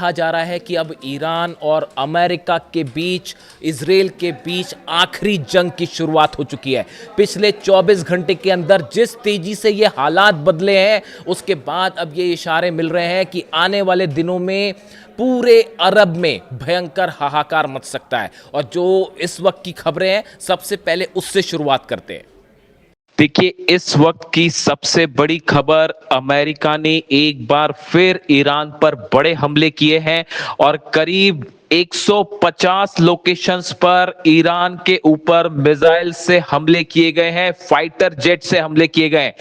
कहा जा रहा है कि अब ईरान और अमेरिका के बीच, इजराइल के बीच आखिरी जंग की शुरुआत हो चुकी है। पिछले 24 घंटे के अंदर जिस तेजी से ये हालात बदले हैं, उसके बाद अब ये इशारे मिल रहे हैं कि आने वाले दिनों में पूरे अरब में भयंकर हाहाकार मच सकता है। और जो इस वक्त की खबरें हैं, सबसे पहले उससे शुरुआत करते हैं। देखिए, इस वक्त की सबसे बड़ी खबर, अमेरिका ने एक बार फिर ईरान पर बड़े हमले किए हैं और करीब 150 लोकेशंस पर ईरान के ऊपर मिसाइल से हमले किए गए हैं, फाइटर जेट से हमले किए गए हैं।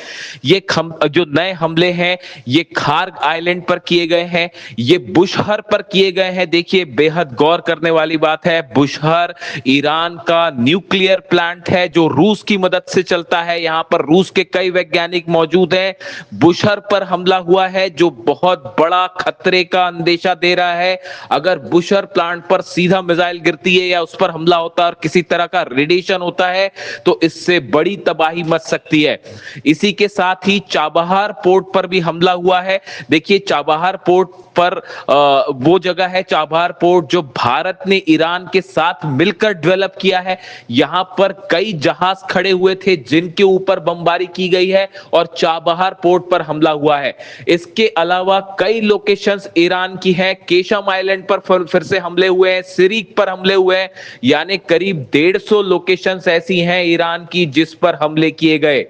ये जो नए हमले हैं, ये खार्ग आइलैंड पर किए गए हैं, ये बुशहर पर किए गए हैं। देखिए, बेहद गौर करने वाली बात है, बुशहर ईरान का न्यूक्लियर प्लांट है जो रूस की मदद से चलता है। यहां पर रूस के कई वैज्ञानिक मौजूद हैं। बुशहर पर हमला हुआ है जो बहुत बड़ा खतरे का अंदेशा दे रहा है। अगर बुशहर प्लांट पर सीधा मिसाइल गिरती है या उस पर हमला होता है और किसी तरह का रेडिएशन होता है तो इससे बड़ी तबाही मच सकती है। इसी के साथ ही चाबहार पोर्ट पर भी हमला हुआ है। देखिए, चाबहार पोर्ट पर वो जगह है, चाबहार पोर्ट, जो भारत ने ईरान के साथ मिलकर डेवलप किया है। यहां पर कई जहाज खड़े हुए थे जिनके ऊपर बमबारी की गई है और चाबहार पोर्ट पर हमला हुआ है। इसके अलावा कई लोकेशंस ईरान की हैं। केशम आइलैंड पर फिर से हमले हुए हैं, सिरिक पर हमले हुए हैं, यानी करीब 150 लोकेशंस ऐसी हैं ईरान की जिस पर हमले किए गए।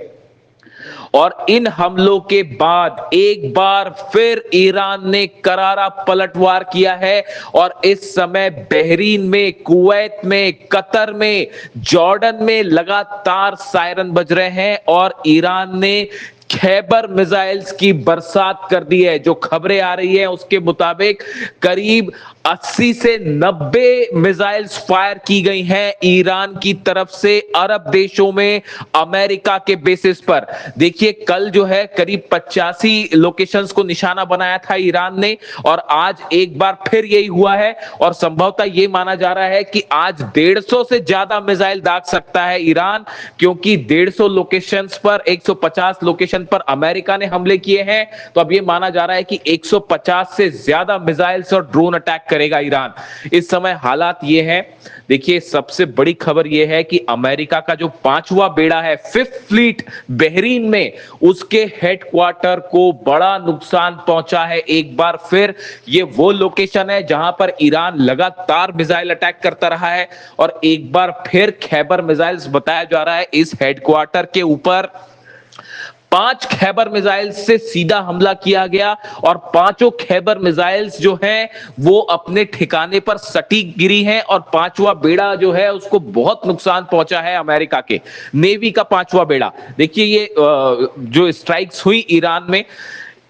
और इन हमलों के बाद एक बार फिर ईरान ने करारा पलटवार किया है और इस समय बहरीन में, कुवैत में, कतर में, जॉर्डन में लगातार सायरन बज रहे हैं और ईरान ने खैबर मिसाइल्स की बरसात कर दी है। जो खबरें आ रही हैं उसके मुताबिक करीब 80 से 90 मिसाइल्स फायर की गई हैं ईरान की तरफ से अरब देशों में, अमेरिका के बेसिस पर। देखिए, कल जो है करीब 85 लोकेशंस को निशाना बनाया था ईरान ने और आज एक बार फिर यही हुआ है और संभवतः यह माना जा रहा है कि आज 150 से ज्यादा मिसाइल दाग सकता है ईरान, क्योंकि 150 लोकेशंस पर 150 लोकेशन पर अमेरिका ने हमले किए हैं। तो अब यह माना जा रहा है कि 150 से ज्यादा मिसाइल्स और ड्रोन अटैक करेगा ईरान। इस समय हालात ये हैं। देखिए, सबसे बड़ी खबर यह है कि अमेरिका का जो 5वां बेड़ा है, 5th फ्लीट, बहरीन में, उसके हेडक्वार्टर को बड़ा नुकसान पहुंचा है। एक बार फिर ये वो लोकेशन है जहां पर ईरान लगातार मिसाइल अटैक करता रहा है और एक बार फिर खैबर मिसाइल्स बताया जा रहा है इस हेडक्वार्टर के ऊपर 5 खैबर मिसाइल्स से सीधा हमला किया गया और पांचों खैबर मिसाइल्स जो हैं वो अपने ठिकाने पर सटीक गिरी हैं और 5वां बेड़ा जो है उसको बहुत नुकसान पहुंचा है अमेरिका के नेवी का 5वां बेड़ा। देखिए, ये जो स्ट्राइक्स हुई ईरान में,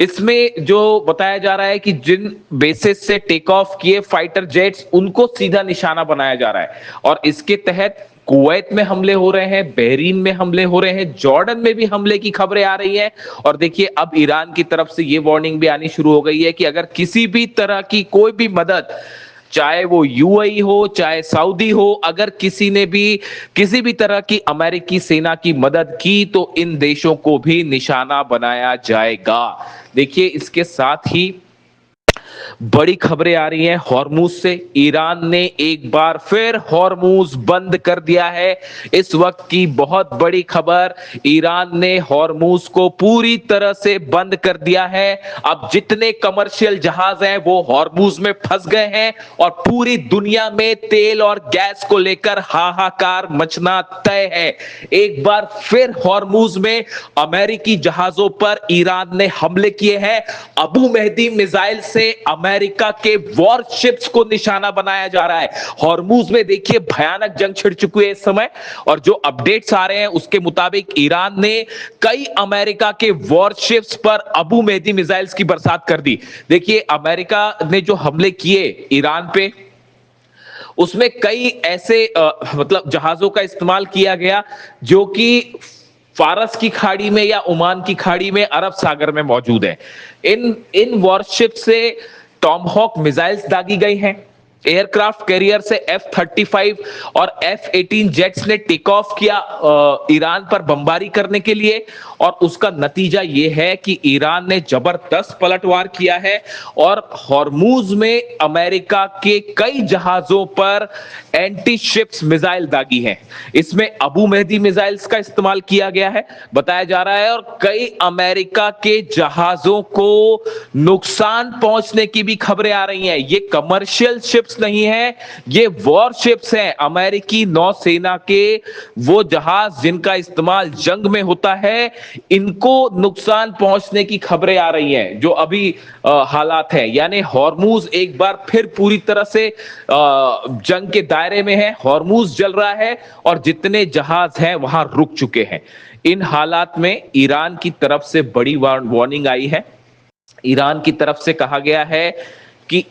इसमें जो बताया जा रहा है कि जिन बेसिस से टेक ऑफ किए फाइटर जेट्स, उनको सीधा निशाना बनाया जा रहा है और इसके तहत कुवैत में हमले हो रहे हैं, बहरीन में हमले हो रहे हैं, जॉर्डन में भी हमले की खबरें आ रही हैं। और देखिए, अब ईरान की तरफ से ये वार्निंग भी आनी शुरू हो गई है कि अगर किसी भी तरह की कोई भी मदद, चाहे वो यूएई हो, चाहे सऊदी हो, अगर किसी ने भी किसी भी तरह की अमेरिकी सेना की मदद की तो इन देशों को भी निशाना बनाया जाएगा। देखिए, इसके साथ ही बड़ी खबरें आ रही हैं हॉर्मुज से। ईरान ने एक बार फिर हॉर्मुज बंद कर दिया है। इस वक्त की बहुत बड़ी खबर, ईरान ने हॉर्मुज को पूरी तरह से बंद कर दिया है। अब जितने कमर्शियल जहाज हैं वो हॉर्मुज में फंस गए हैं और पूरी दुनिया में तेल और गैस को लेकर हाहाकार मचना तय है। एक बार फिर हॉर्मुज में अमेरिकी जहाजों पर ईरान ने हमले किए हैं। अबू मेहदी मिसाइल से अमेरिका के वॉरशिप्स को निशाना बनाया जा रहा है। हॉर्मुज में देखिए भयानक जंग छिड़ चुकी है इस समय और जो अपडेट्स आ रहे हैं उसके मुताबिक ईरान ने कई अमेरिका के वॉरशिप्स पर अबू मेहदी मिसाइल्स की बरसात कर दी। देखिए, अमेरिका ने जो हमले किए ईरान पे, उसमें कई ऐसे मतलब जहाजों का इस्तेमाल किया गया जो कि फारस की खाड़ी में या ओमान की खाड़ी में, अरब सागर में मौजूद है। इन वॉरशिप से टॉमहॉक मिसाइल्स दागी गई हैं। एयरक्राफ्ट कैरियर से F-35 और F-18 जेट्स ने टेक ऑफ किया ईरान पर बमबारी करने के लिए, और उसका नतीजा यह है कि ईरान ने जबरदस्त पलटवार किया है और हॉर्मूज में अमेरिका के कई जहाजों पर एंटी शिप्स मिसाइल दागी हैं। इसमें अबू मेहदी मिसाइल्स का इस्तेमाल किया गया है बताया जा रहा है, और कई अमेरिका के जहाजों को नुकसान पहुंचने की भी खबरें आ रही हैं। ये कमर्शियल शिप्स नहीं है, ये वॉर शिप्स हैं, अमेरिकी नौसेना के वो जहाज जिनका इस्तेमाल जंग में होता है, इनको नुकसान पहुंचने की खबरें आ रही हैं जो अभी हालात हैं। यानी हॉर्मूज एक बार फिर पूरी तरह से जंग के दायरे में है, हॉर्मूज जल रहा है और जितने जहाज हैं वहां रुक चुके हैं। इन हालात में ईरान की तरफ से बड़ी वार्निंग आई है। ईरान की तरफ से कहा गया है कि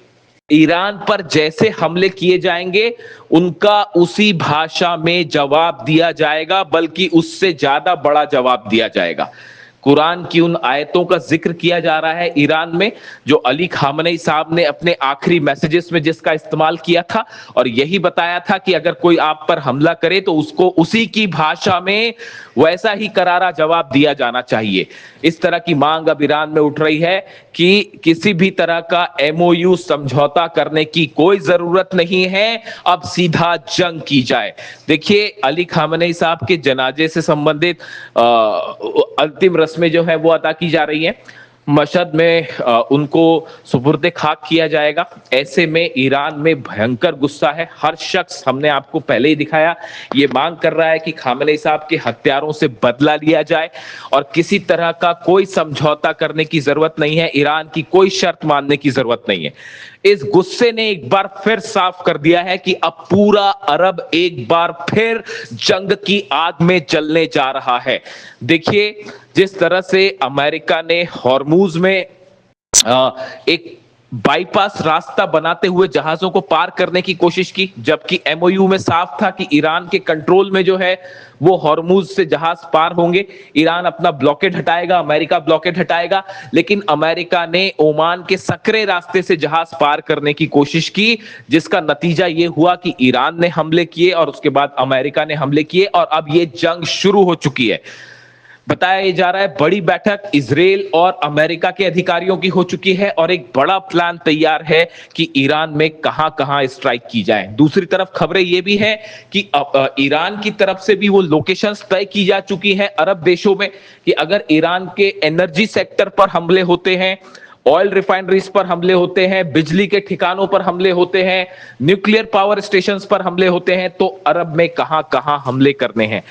ईरान पर जैसे हमले किए जाएंगे उनका उसी भाषा में जवाब दिया जाएगा, बल्कि उससे ज्यादा बड़ा जवाब दिया जाएगा। कुरान की उन आयतों का जिक्र किया जा रहा है ईरान में जो अली खामनेई साहब ने अपने आखिरी मैसेजेस में जिसका इस्तेमाल किया था, और यही बताया था कि अगर कोई आप पर हमला करे तो उसको उसी की भाषा में वैसा ही करारा जवाब दिया जाना चाहिए। इस तरह की मांग अब ईरान में उठ रही है कि किसी भी तरह का MOU समझौता करने की कोई जरूरत नहीं है, अब सीधा जंग की जाए। देखिए, अली खामनेई साहब के जनाजे से संबंधित अंतिम रस्में जो है वो अदा की जा रही हैं। मशहद में उनको सुपुर्दे खाक किया जाएगा। ऐसे में ईरान में भयंकर गुस्सा है। हर शख्स, हमने आपको पहले ही दिखाया, ये मांग कर रहा है कि खामेनेई साहब के हत्यारों से बदला लिया जाए और किसी तरह का कोई समझौता करने की जरूरत नहीं है, ईरान की कोई शर्त मानने की जरूरत नहीं है। इस गुस्से ने एक बार फिर साफ कर दिया है कि अब पूरा अरब एक बार फिर जंग की आग में जलने जा रहा है। देखिए, जिस तरह से अमेरिका ने हॉर्मूज में एक बाईपास रास्ता बनाते हुए जहाजों को पार करने की कोशिश की, जबकि MOU में साफ था कि ईरान के कंट्रोल में जो है वो हॉर्मूज से जहाज पार होंगे, ईरान अपना ब्लॉकेड हटाएगा, अमेरिका ब्लॉकेड हटाएगा। लेकिन अमेरिका ने ओमान के सकरे रास्ते से जहाज पार करने की कोशिश की, जिसका नतीजा ये हुआ कि ईरान ने हमले किए और उसके बाद अमेरिका ने हमले किए और अब ये जंग शुरू हो चुकी है। बताया जा रहा है बड़ी बैठक इजराइल और अमेरिका के अधिकारियों की हो चुकी है और एक बड़ा प्लान तैयार है कि ईरान में कहां-कहां स्ट्राइक की जाए। दूसरी तरफ खबरें ये भी है कि ईरान की तरफ से भी वो लोकेशंस तय की जा चुकी हैं अरब देशों में कि अगर ईरान के एनर्जी सेक्टर पर हमले होते हैं, ऑयल रिफाइनरीज पर हमले होते हैं, बिजली के ठिकानों पर हमले होते हैं, न्यूक्लियर पावर स्टेशंस पर हमले होते हैं, तो अरब में कहां-कहां हमले करने हैं।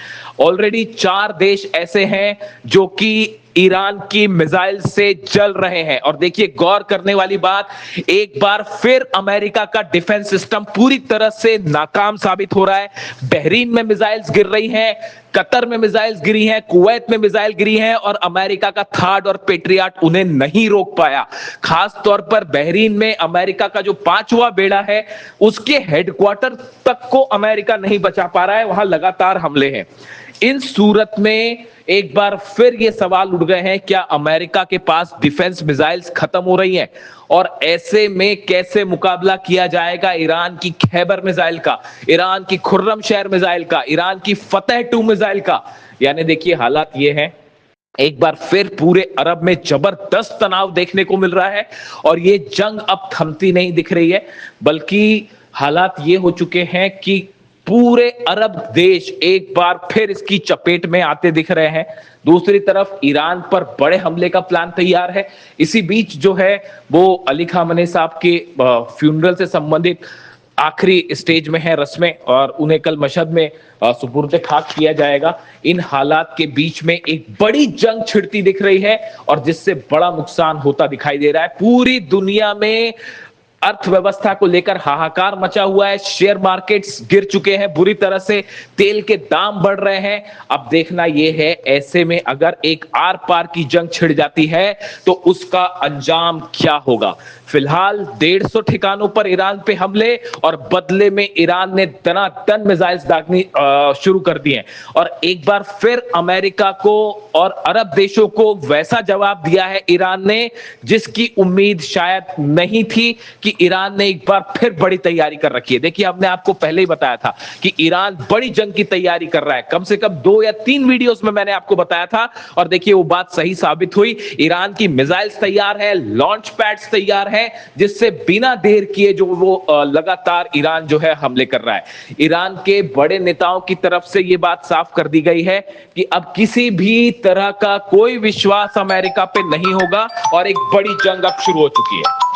ऑलरेडी 4 देश ऐसे हैं जो कि ईरान की मिसाइल से जल रहे हैं। और देखिए, गौर करने वाली बात, एक बार फिर अमेरिका का डिफेंस सिस्टम पूरी तरह से नाकाम साबित हो रहा है। बहरीन में मिसाइल्स गिर रही हैं, कतर में मिसाइल्स गिरी हैं, कुवैत में मिसाइल गिरी हैं और अमेरिका का थार्ड और पेट्रियट उन्हें नहीं रोक पाया। खास तौर पर बहरीन में अमेरिका का जो 5वां बेड़ा है, उसके हेडक्वार्टर तक को अमेरिका नहीं बचा पा रहा है, वहां लगातार हमले हैं। इन सूरत में एक बार फिर ये सवाल उठ गए हैं, क्या अमेरिका के पास डिफेंस मिसाइल्स खत्म हो रही हैं? और ऐसे में कैसे मुकाबला किया जाएगा ईरान की खैबर मिसाइल का, ईरान की खुर्रम शहर मिसाइल का, ईरान की फतेह 2 मिसाइल का? यानी देखिए, हालात ये हैं, एक बार फिर पूरे अरब में जबरदस्त तनाव देखने को मिल रहा है और ये जंग अब थमती नहीं दिख रही है, बल्कि हालात ये हो चुके हैं कि पूरे अरब देश एक बार फिर इसकी चपेट में आते दिख रहे हैं। दूसरी तरफ ईरान पर बड़े हमले का प्लान तैयार है। इसी बीच जो है वो अली खामेनेई साहब के फ्यूनरल से संबंधित आखिरी स्टेज में है रस्में और उन्हें कल मशहद में सुपुर्द खाक किया जाएगा। इन हालात के बीच में एक बड़ी जंग छिड़ती दिख रही है और जिससे बड़ा नुकसान होता दिखाई दे रहा है। पूरी दुनिया में अर्थव्यवस्था को लेकर हाहाकार मचा हुआ है, शेयर मार्केट्स गिर चुके हैं बुरी तरह से, तेल के दाम बढ़ रहे हैं। अब देखना यह है, ऐसे में अगर एक आर पार की जंग छिड़ जाती है तो उसका अंजाम क्या होगा। फिलहाल 150 ठिकानों पर ईरान पे हमले और बदले में ईरान ने दनादन मिसाइल्स दागनी शुरू कर दिए और एक बार फिर अमेरिका को और अरब देशों को वैसा जवाब दिया है ईरान ने जिसकी उम्मीद शायद नहीं थी कि कि ईरान ने एक बार फिर बड़ी तैयारी कर रखी है। देखिए, हमने आपको पहले ही बताया था कि ईरान बड़ी जंग की तैयारी कर रहा है। कम से कम 2 या 3 वीडियोस में मैंने आपको बताया था और देखिए वो बात सही साबित हुई। ईरान की मिसाइल्स तैयार है, लॉन्च पैड्स तैयार है, जिससे बिना देर किए जो वो लगातार ईरान जो है हमले कर रहा है। ईरान के बड़े नेताओं की तरफ से ये बात साफ कर दी गई है कि अब किसी भी तरह का कोई विश्वास अमेरिका पे नहीं होगा और एक बड़ी जंग अब शुरू हो चुकी है।